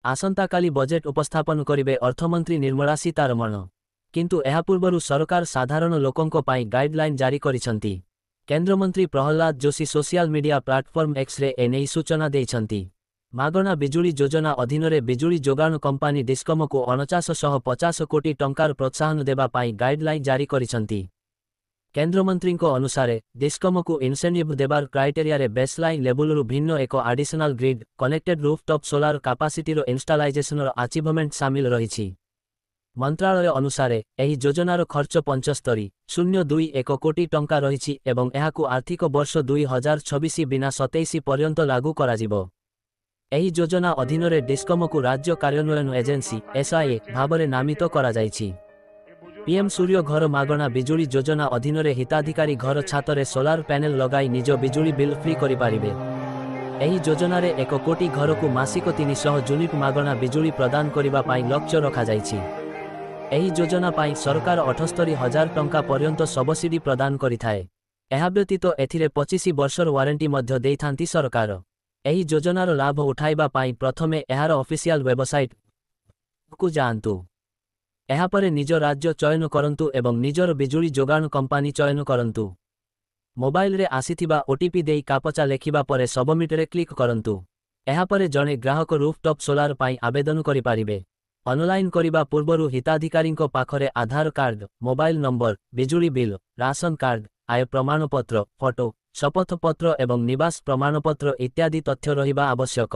आसंताकाली budget उपस्थापन करिवे अर्थमंत्री निर्मला सीतारमण। किंतु एहा पूर्वरु सरकार साधारण लोकंको पाई गाइडलाइन जारी करिसंती। केंद्रमंत्री Pralhad Joshi social media platform X रे एने सूचना देइछंती। मागणा बिजुली योजना अधीन बिजुली जोगाण कंपानी डिस्कम को 4950 कोटी टंकार प्रोत्साहन देबा पाई गाइडलाइन जारी करिसंती। केंद्रमंत्री अनुसार डिस्कम को इनसेंटिव देबार क्राइटेरिया रे बेसलाइन लेवल भिन्न एक additional grid connected rooftop solar capacity रो इंस्टॉलाइजेशन अचीवमेंट शामिल रही। मंत्रालय अनुसार एही योजनार खर्च 75.021 कोटी टंका रही एवं एहाकु आर्थिक वर्ष 2026 बिना 27 पर्यंत लागू कराजिबो। एही योजना अधीन डिस्कम को राज्य कार्यान्वयन एजेंसी एसआईए भावरे नामित करा जायछि। पीएम सूर्य घर मागणा बिजुली योजना अधीन हिताधिकारी घर छातरे सोलार पैनल लगाई निज बिजुली बिल फ्री करि पारिबे। एही योजनार 1 कोटी घर को मासिक 300 यूनिट मागणा बिजुली प्रदान करिबा पाई लक्ष्य रखा जायछि। एही योजना पाई सरकार 78,000 टंका पर्यंत सबसिडी प्रदान करिथाए। एहा व्यतीत एथिरे 25 वर्षर वारंटी मध्य देइथांती सरकार। एही योजनार लाभ उठाइबा पाई प्रथमे एहार ऑफिशियल वेबसाइट को जांतु। एहापरे निज राज्य चयन करंतु एवं निजर बिजुली जोगाण कंपानी चयन करंतु। मोबाइल रे आसीथिबा ओटीपी देई कापचा लेखिबा परे सबमिट रे क्लिक करंतु। एहापरे जणे ग्राहक रूफटॉप सोलार पाई आवेदन करि पारिबे। ऑनलाइन करिबा पूर्वरु हिताधिकारींको पाखरे आधार कार्ड, मोबाइल नंबर, बिजुली बिल, राशन कार्ड, आय प्रमाणपत्र, फोटो, शपथ पत्र एवं निवास प्रमाणपत्र इत्यादि तथ्य रहिबा आवश्यक।